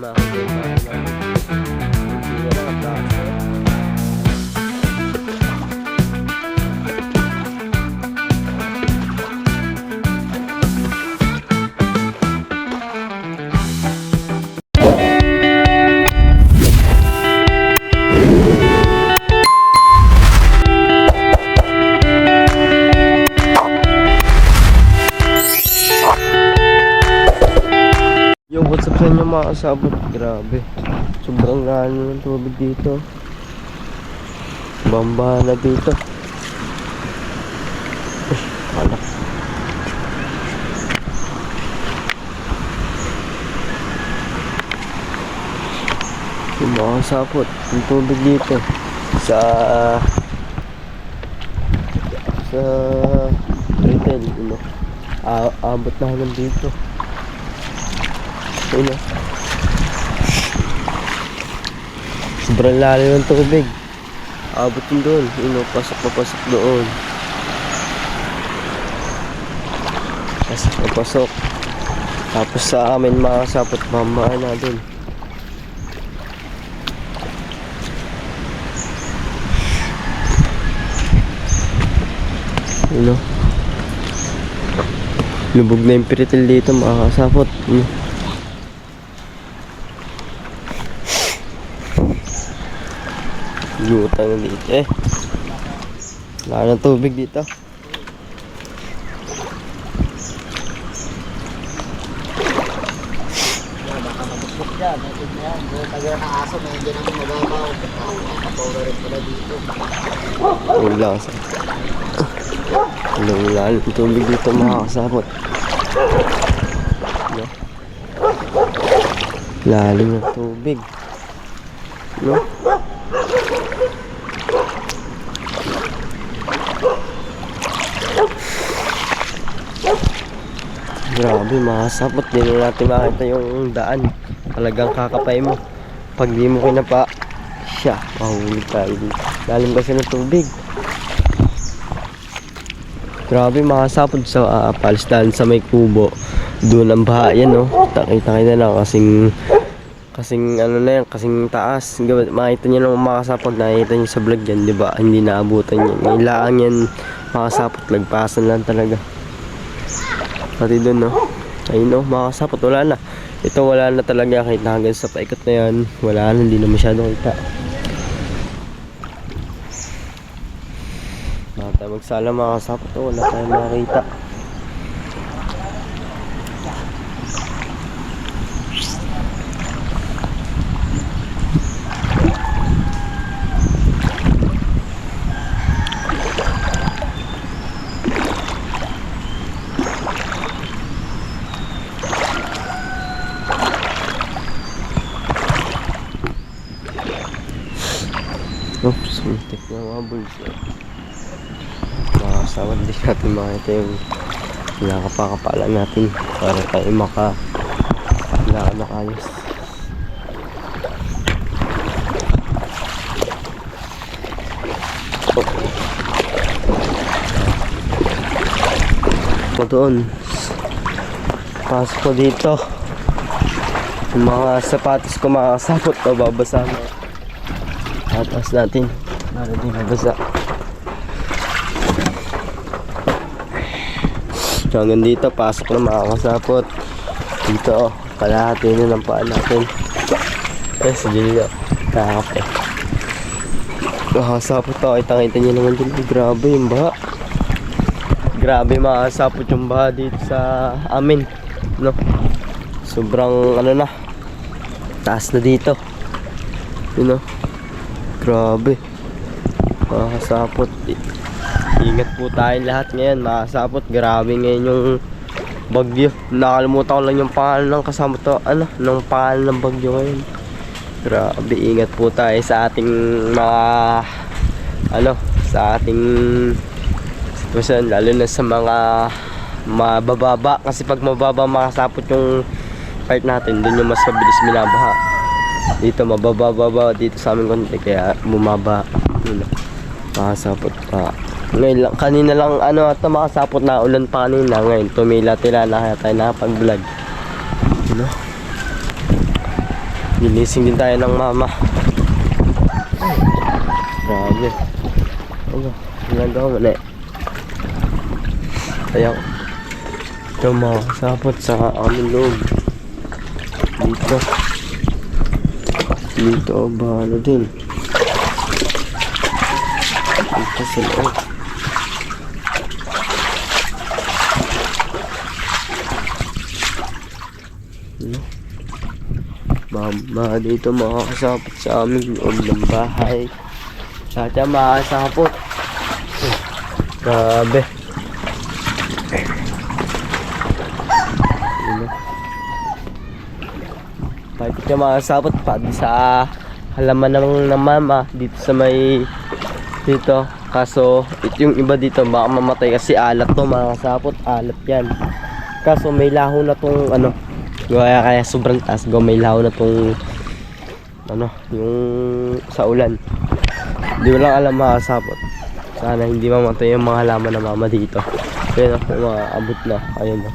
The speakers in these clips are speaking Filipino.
makakita yung bahay namin. Hindi na lang ang plaza. Yung what's up sa inyo mga kasabot, grabe sobrang lalo ng tubig dito, bamba na dito. Alak. Yung mga kasabot yung tubig dito sa retail, you know, abot na hanggang dito. Ayun na. Sobrang lalim ng tubig. Abot yun doon. Pasok doon. Pasok. Tapos sa amin mga kasapot, mamaan na doon. Lubog na yung piritil dito mga kasapot. Lutang na dito wala ng tubig dito. Baka mabukbuk dyan, natin na yan. Doon tagal ng aso na hindi naman mababaw. Nakapawala rin pala dito. Wala ng tubig dito mga kasapot. Lalim ng tubig. Grabe mga kasapot, di na natin makita yung daan. Talagang kakapay mo. Pag di mo kinapa, mahulog tayo dito. Lalim kasi ng tubig. Grabe mga kasapot, sa palistahan sa may kubo. Doon ang baha yan, no. Kita na lang kasing ano na yan, kasing taas. Makita nyo naman mga kasapot, nakikita nyo sa vlog yan, di ba? Hindi naabutan yan. Ilaan yan mga kasapot, lagpasan lang talaga. Pati doon, no. Ayun, no, mga kasapot, wala na. Ito wala na talaga, kahit hanggang sa paikot na yan, wala na, hindi na masyado kita. Baka tayo magsala mga kasapot, wala tayo makakita. Oops, muntik na mga bulso. Mga kasawad din natin makita yung nakapakapalan natin para tayo makalakad na ayos. Doon pasok ko dito, yung mga sapatos ko mga kasapot, mababasa na. Atas natin para di mabasa. So hanggang dito pasok na mga kasapot. Dito kalahati na ng paa natin. Dito kape. Mga kasapot, kita nyo naman dito. Grabe yung baha. Grabe mga kasapot yung baha dito sa amin, no? Sobrang na, taas na dito, you know. Grabe mga kasapot, ingat po tayong lahat ngayon mga kasapot. Grabe ngayon yung bagyo. Nakalimutan ko lang yung pangalan ng kasama to, ng pangalan ng bagyo ngayon. Grabe, ingat po tayo sa ating mga sa ating sitwasyon, lalo na sa mga mabababa. Kasi pag mababa mga kasapot yung part natin, dun yung mas mabilis minabaha. Dito mababa dito sa amin konti, kaya bumaba. Makasapot pa ngayon lang, kanina lang at makasapot na ulan pa kanina. Ngayon tumila-tila na, kaya tayo nakapag vlog, Ginising din tayo ng mama. Grabe. Ano? Ginagawa mo na eh. Ayaw. Ito mga kasapot sa aming loob. Dito. Dito ba ano din. Dito sa loob. Ano? Mama dito mga kasapot sa aming loob ng bahay. Lahat yan mga kasapot. Grabe. Pati ka mga kasapot pati sa halaman ng mama dito sa may dito. Kaso yung iba dito baka mamatay kasi alat to mga kasapot. Alat yan. Kaso may laho na tong ano. Kaya sobrang taas. May laho na tong ano yung sa ulan. Hindi ko lang alam mga kasapot. Sana hindi mamatay yung mga halaman ng mama dito. Ayun o, mga abot na. Ayun o.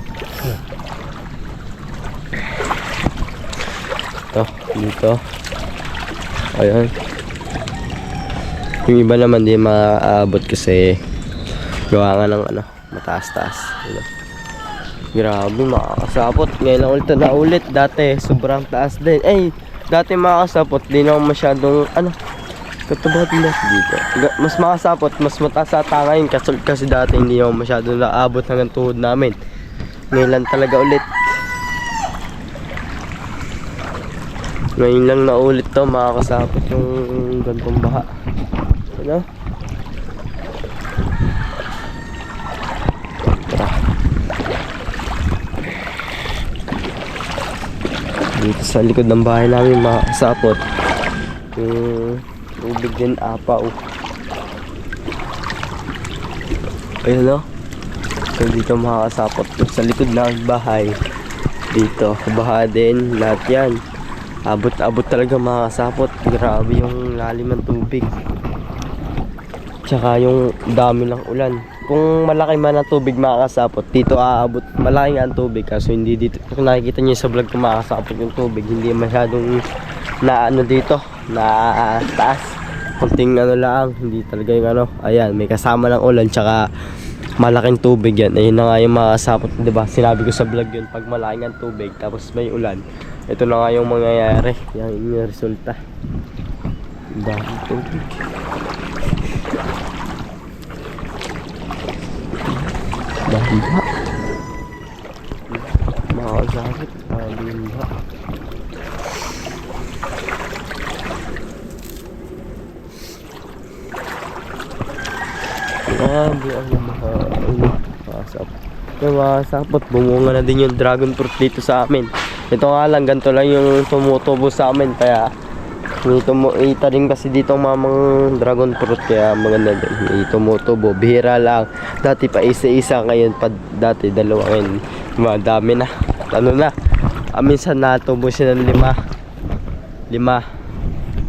Ito, dito. Ayun. Yung iba naman di maaabot kasi gawa nga ng ano, mataas-taas. Ayun. Grabe mga kasapot. Ngayon lang ulit na ulit. Dati sobrang taas din. Dati mga kasapot, di na masyadong ano. Katabat nila dito. Mas makasapot, mas mataas sa tangayin kasi dati hindi naman masyado naabot hanggang tuhod namin. Ngayon lang talaga ulit. Ngayon lang na ulit to makakasapot yung gantong baha. Ano? Dito sa likod ng bahay namin makakasapot. Tubig din apaw. Ayun o. So dito makakasapot sa likod ng bahay. Dito baha din lahat yan. Abot talaga makakasapot. Grabe yung lalim ng tubig. Tsaka yung dami ng ulan. Kung malaki man ang tubig makakasapot, dito aabot. Malaki nga ang tubig kaso hindi dito. Kung nakikita nyo sa vlog ko makakasapot yung tubig, hindi masyadong na ano dito na taas, kunting ano lang, hindi talaga yung ano. Ayan, may kasama ng ulan tsaka malaking tubig yan. Ayun na nga yung makasapot, diba? Sinabi ko sa vlog yun, pag malaking ang tubig tapos may ulan, ito na nga yung mangyayari. Yan yung resulta. Daming tubig. Daming ba? Makakasapot, daming ba? Grabe ang makasapot. Bumunga na din yung dragon fruit dito sa amin. Ito nga lang, ganito lang yung tumutubo sa amin. Kaya itanim kasi dito ang mamang dragon fruit. Kaya maganda din, tumutubo. Bihira lang. Dati pa isa-isa, ngayon pa dati dalawa. Ngayon madami na. Ano na, minsan natubo siya ng 5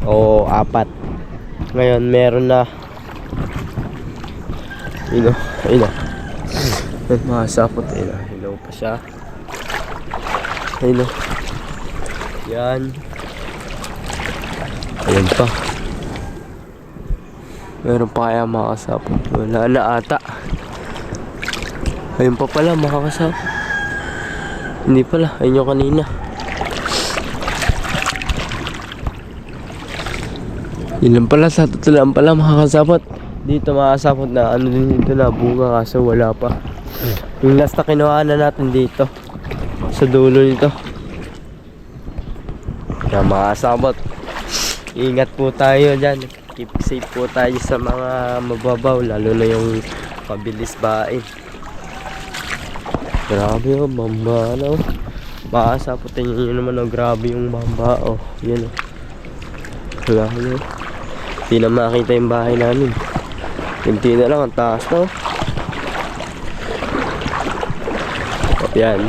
o 4. Ngayon meron na. Ayun makasapot. Hilaw pa siya. Ayun. Yan. Ayun pa. Meron pa kaya makasapot? Wala na ata. Ayun pa pala makakasapot. Hindi pala. Ayun yung kanina. Yun lang pala. Sa tutulaan pala makakasapot. Dito makasapot na ano din dito na bunga kaso wala pa. Yung last na kinuha na natin dito sa dulo nito. Kaya makasapot, ingat po tayo dyan. Keep safe po tayo sa mga mababaw, lalo na yung pabilis bain. Grabe oh, bamba na oh. Makasapot yun naman oh, grabe yung bamba oh. Yan oh. Grabe oh. Hindi na makita yung bahay namin. Kunti na lang ang taas no. Yan.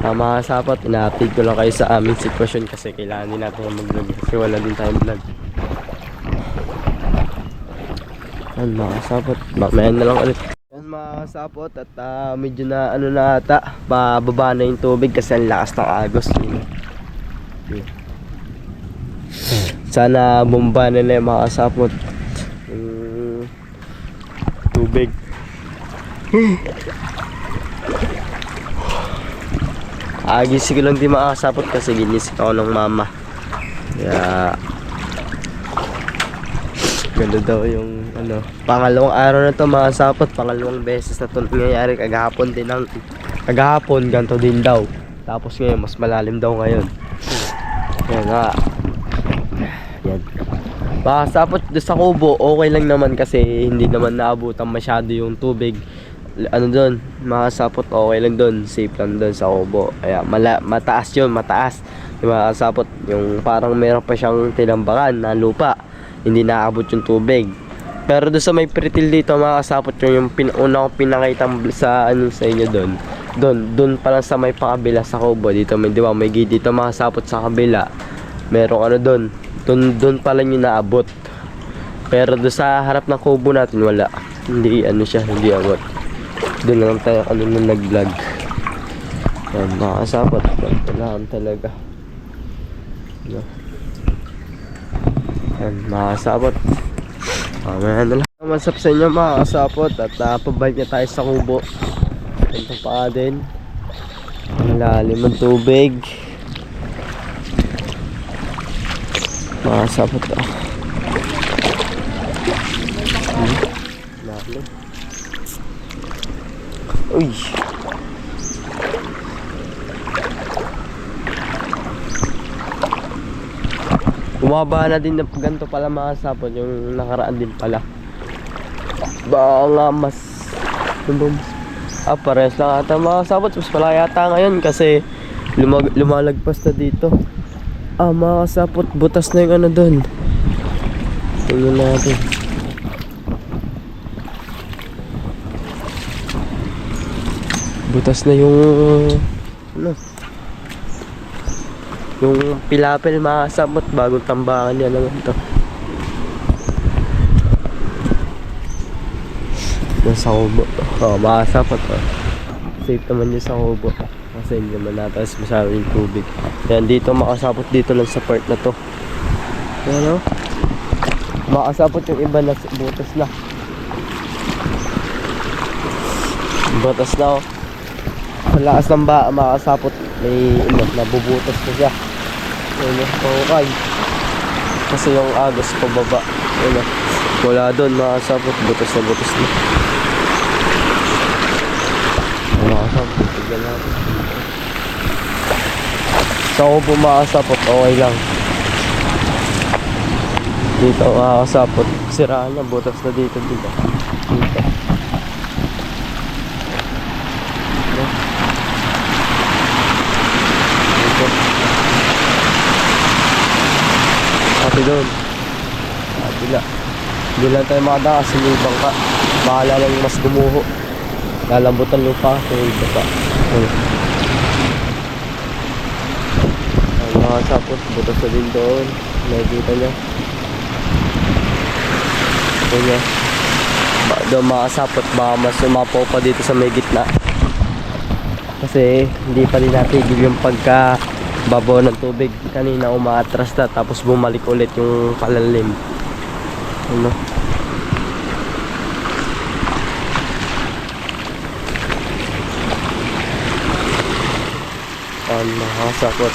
Makasapot, ina-update ko lang kayo sa aming sitwasyon kasi kailangan din natin mag-vlog kasi wala din tayong vlog. Yan makasapot, mamaya na lang ulit. Yan mga kasapot at medyo na ano na ata, pababa na yung tubig kasi ang lakas ng agos. Sana bomba na yung mga kasapot yung tubig. Gising ko lang di makakasapot kasi ginising ako ng mama. Kaya ganda daw yung ano, pangalawang araw na to mga kasapot, pangalawang beses na to nangyayari. Kagahapon ganito din daw, tapos ngayon mas malalim daw ngayon. Kaya nga yan mga kasapot, doon sa kubo okay lang naman kasi hindi naman naabutan masyado yung tubig. Ano doon mga kasapot, okay lang doon, safe lang doon sa kubo. Kaya mataas yun, mataas yung mga kasapot, yung parang meron pa siyang tinambakan na lupa, hindi naaabot yung tubig. Pero doon sa may pretil dito mga kasapot, yung una kong pinakita sa ano sa inyo doon pa lang sa may pakabila sa kubo dito, may, di ba, may gate dito mga kasapot sa kabila, merong ano doon pa lang yung naabot. Pero doon sa harap ng kubo natin wala, hindi ano siya, hindi abot. Doon lang tayo ano nung nag-vlog. Yan mga kasapot, kailangan talaga. Yan mga kasapot, mamaya na lang. Masap sa inyo mga kasapot at pabalik na tayo sa kubo. Ito pa din, ang lalim ng tubig mga kasapot. Lalim. Uy, bumaba na din na ganito pala mga kasapot, yung nakaraan din pala. Baka nga mas pares lang ata mga kasapot, mas pala yata ngayon kasi lumalagpas na dito. Mga kasapot, butas na yung ano doon. Tingnan natin. Butas na yung ano, yung pilapil mga kasapot, bagong tambakan niya naman to. Nasa kubo. Mga kasapot, safe naman yun sa kubo kasi hindi naman nataas masyado yung tubig. Yan dito makasapot, dito lang sa part na to. Yan o, makasapot yung iba na butas na. Butas na o. Ang lakas ng makasapot, may nabubutas na siya. Ayun, pahukay kasi yung agos pababa. Ayun, wala doon makasapot, butas na butas na. Makasapot, tignan natin. Sa kubo makasapot, okay lang. Dito makasapot, siraan na, butas na dito. Dito pati doon, hindi lang tayo makadaan kasi may bangka, bahala lang mas gumuho, lalambutan lupa kasi may bangka. Ang mga sapot, butas na din doon, nakikita nyo doon mga sapot, baka mas sumapaw pa dito sa may gitna kasi hindi pa rin natigil yung babaw ng tubig. Kanina umaatras na tapos bumalik ulit yung palalim. Ano? Nakakasakot.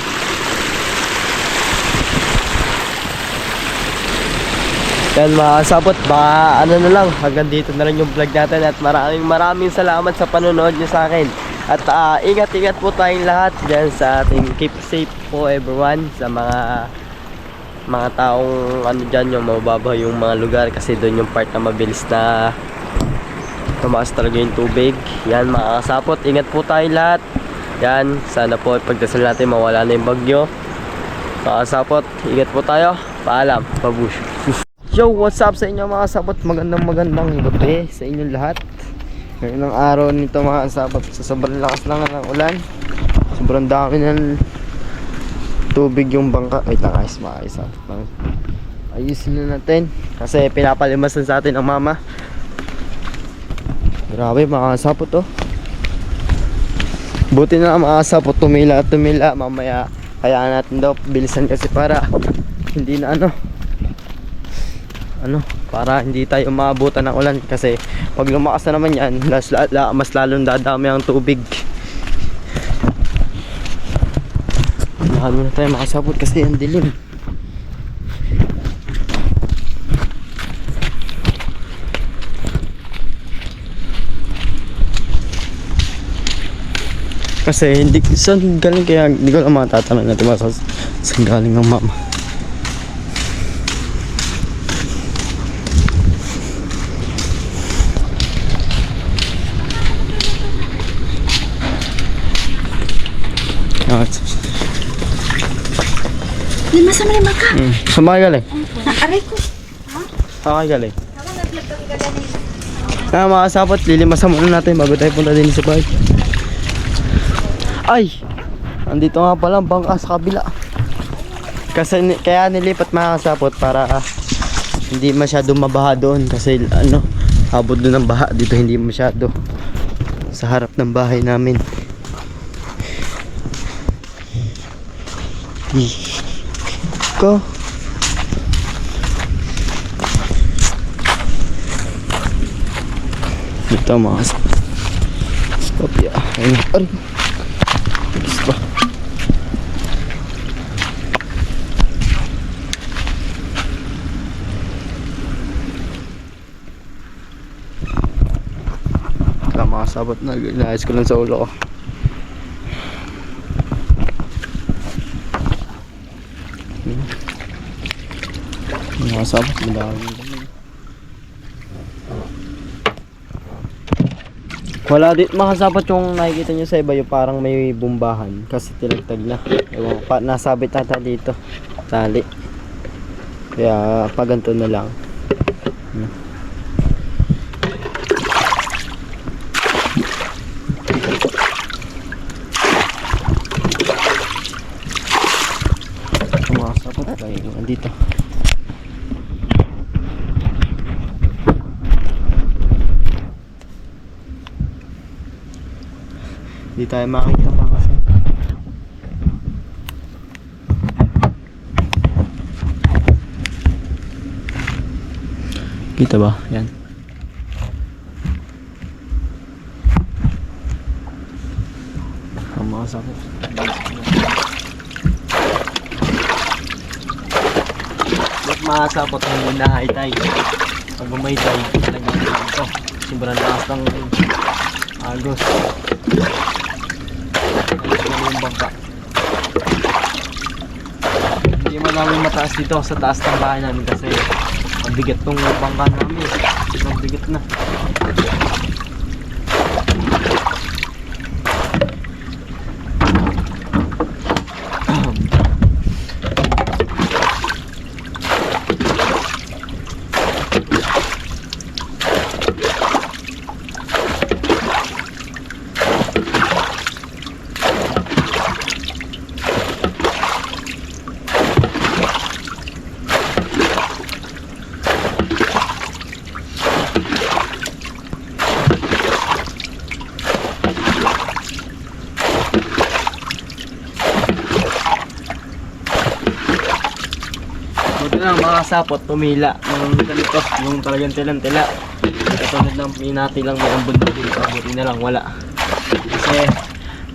Yan mga kasapot, baka ano na lang, hanggang dito na lang yung vlog natin at maraming salamat sa panonood nyo sa akin. At ingat-ingat po tayong lahat dyan sa ating, keep safe po everyone, sa mga taong ano dyan, yung mababa yung mga lugar kasi doon yung part na mabilis na tumaas talaga yung tubig. Yan mga kasapot, ingat po tayong lahat. Yan, sana po pagdasal natin mawala na yung bagyo. Mga kasapot, ingat po tayo. Paalam, pabush. Yo, what's up sa inyo mga kasapot? Magandang gabi sa inyong lahat. Ngayon ang araw nito mga kasapot, sa sobrang lakas lang ng ulan, sobrang dami ng tubig yung bangka. Wait lang guys, maayos lang. Ayusin na natin kasi pinapalimasan sa atin ang mama. Grabe mga kasapot oh. Buti na lang mga kasapot, tumila at tumila. Mamaya kaya natin daw bilisan kasi para hindi na para hindi tayo maabutan ng ulan. Kasi pag lumakas na naman yan, mas lalong dadami ang tubig. Lahan muna tayo mga kasapot kasi ang dilim. Kasi hindi, saan galing kaya, hindi ko lang matatanong natin saan galing ng mama. Lima sa malima ka. Saan ba kayo galing? Naaray ko. Saan kayo galing? Mga kasapot, lilimasan muna natin bago tayo punta din sa bahay. Ay! Andito nga pala ang bangka sa kabila. Kasi kaya nilipat mga kasapot para hindi masyado mabaha doon. Kasi abot doon ng baha. Dito hindi masyado sa harap ng bahay namin. Ko. Dito mga kasapot. Stop ya. Ayun. Gusto. Mga sabot na inaayos ko lang sa ulo ko. Mga sabot madami. Wala din mga sabot yung nakikita nyo sa iba yung parang may bumbahan kasi tilagtag na. Ewan, nasabit ata dito tali. Kaya paganto na lang. Mga sabot kayo dito. Hindi tayo makita pa kasi. Kita ba? Yan. Ang mga sakit. Ba't mga sapot hindi na high tide? Pag may tide, talagang ito. Sobrang lakas ng agos. Yung bangka. Hindi man namin mataas dito sa taas ng bahay namin kasi ang bigat tong bangka namin. Ang bigat na. Mga sapot tumila ng ganito yung talagang tilang-tila katulad ng pinati lang may ambon dito buti na lang wala kasi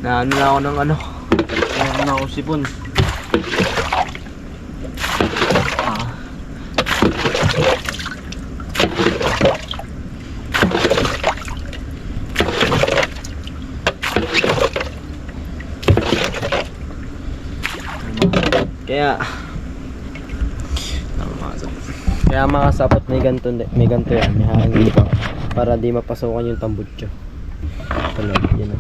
na ako ng na ako sipon kaya mga sapot may ganto yan, may hangin dito para di mapasukan yung tambutso. Tulad yan o.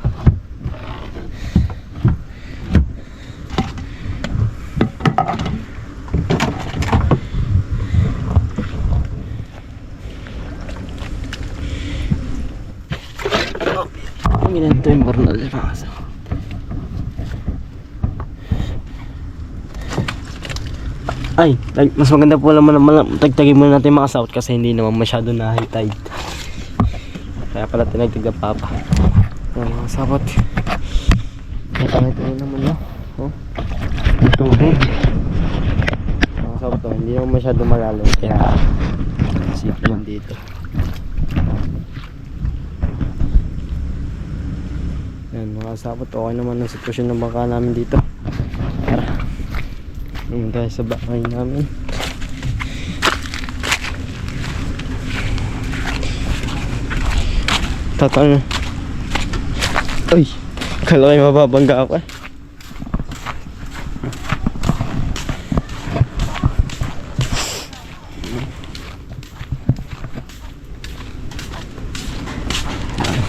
Ang ginanto yung barnal mga sapot. Ay, mas maganda po naman tagtagin muna natin mga south kasi hindi naman masyado na high tide. Kaya pala tinagtig ng papa. Ayan mga sabot. Nakangit rin naman na. Oh. Tubig. Mga sabot to, hindi naman masyado malalim. Kaya safe naman dito. Ayan mga sabot, okay naman ang sitwasyon ng bangka namin dito. Tara. Ayan tayo sa bahay namin. Tatang. Uy, kala kayo mababangga ako eh.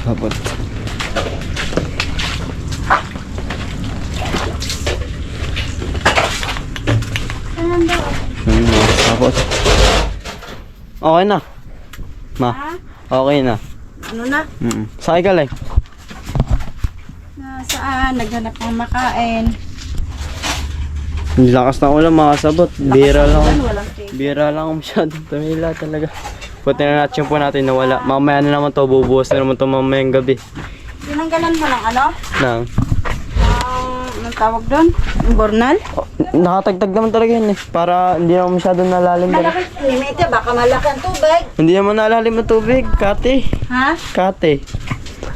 Sabot. Sabot. Okay na. Ma. Okay na. Ano na? Sakay ka lang. Nasaan? Naghanap ng makain. Ang lakas na ulam mga sabot. Bira lang. Walang cake. Bira lang masyadong tumila talaga. Puti na natin po natin nawala. Mamaya na naman to, bubuhos na naman to mamayang gabi. Tinanggalan mo ng ano? Nang. Anong tawag doon? Yung bornal? Oh, nakatagtag naman talaga yun eh. Para hindi naman masyadong nalalim. Malaki. Limite, baka malaki ang tubig. Hindi naman nalalim ang tubig. Kate. Ha? Kate.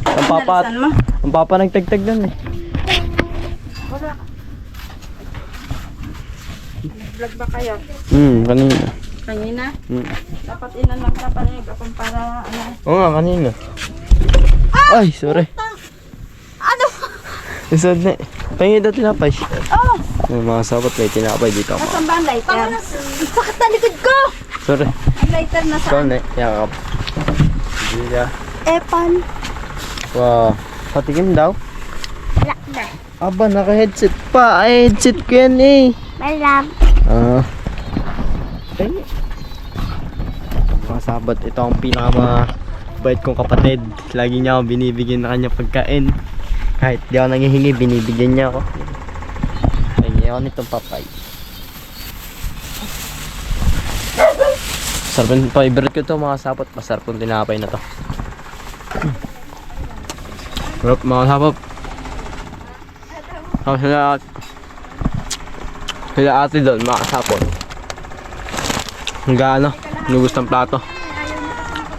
Nalisan mo? Ang papa nagtagtag doon eh. Wala. Vlog ba kayo? Kanina. Kanina? Dapat inan lang sa panig akong para ano. Oo nga, kanina. Ay, sorry. Ano? Isod na eh. Pahingin daw tinapay. Oh! May mga sabot may tinapay dito ako. Nasaan ba ang lighter? Sakit na likod ko! Sorry. Ang lighter na Ikaw saan? na, yakap. Hindi ka. Epan. Wow. Patikim daw. Wala na. Aba, naka-headset pa. Ay, headset ko yan eh. Malam. Ay. Mga sabot, ito ang pinakamabait kong kapatid. Lagi niya ako binibigyan na kanya pagkain. Kahit di ako nangihingi, binibigyan niya ako. Hingi ako nitong papay. Sarap yung favorite ko to mga sapot. Masarap yung tinapay na to. Sarap mga sapot. Sila ate doon mga sapot. Hanggang ano, nubos ng plato.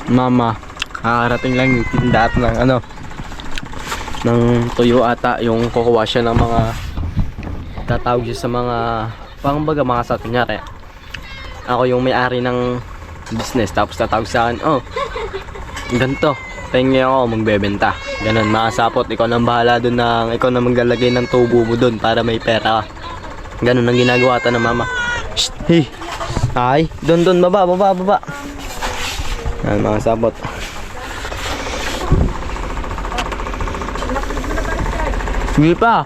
Mama, kakarating lang yung tindahat ng ano, ng tuyo ata, yung kukuha siya ng mga tatawag siya sa mga pangbaga mga sa kunyari ako yung may-ari ng business tapos tatawag sa akin, oh ganito, tingin ako magbebenta ganun mga sapot, ikaw nang bahala dun ng ikaw na maglalagay ng tubo mo dun para may pera ka, ganun ang ginagawa ata ng mama. Shh, hey, ay dun baba yan mga sapot. Hindi pa.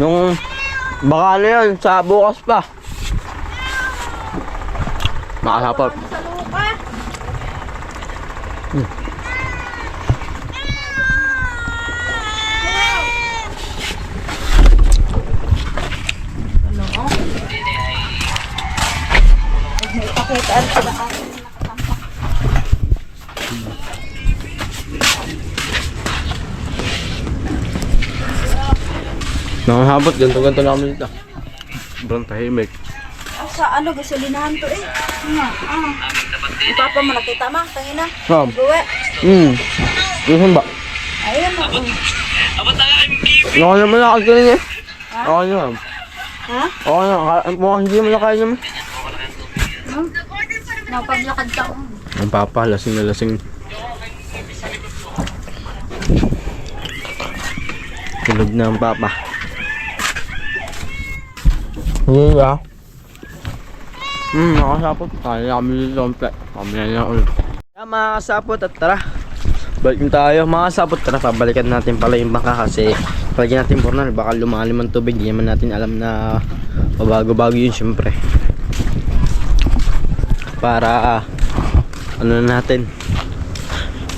Yung baka ano yun, sa bukas pa. Makasapot. May pakitaan sila ako. Nakasapot, ganto-ganto na kami dito. Sobrang tahimik. Sa ano, gasolinahan to eh. Nga, Yung papa mo nakita ma, tangina. Ma'am. Buwe. Gusto ba? Ayun na. Okay naman na kasi niya. Okay naman. Ha? Okay na, mukhang hindi mo na kaya naman. Napaglakad ka. Ang papa, lasing na lasing. Tulog na ang papa. Hindi ba? Nakasapot. Kaya kami dito ang play. Kami na ulit. Kaya mga kasapot at tara. Balikin tayo mga kasapot. Tara, pabalikan natin pala yung bangka kasi palagyan natin pornal. Baka lumalim ang tubig. Hindi naman natin alam na pabago-bago yun syempre. Para ano na natin,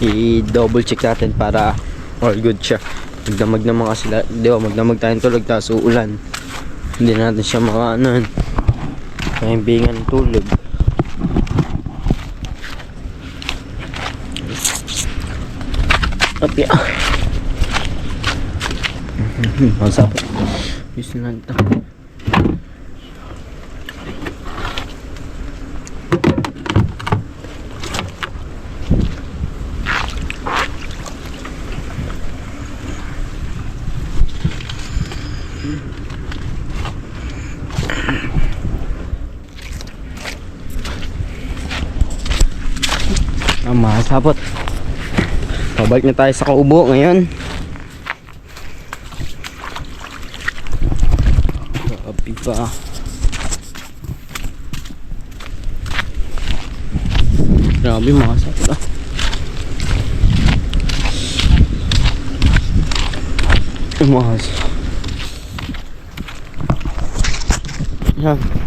i-double check natin para all good siya. Magdamag naman kasi, di ba, magdamag tayong tulog tapos uulan. Hindi natin siya makaanoan. Kaimbingan tulog. Apya. Masapot. Yus na ito. Masapot. Pabalik na tayo sa Kaubo ngayon. Api pa. Grabe masapot ah. Mas. Yan.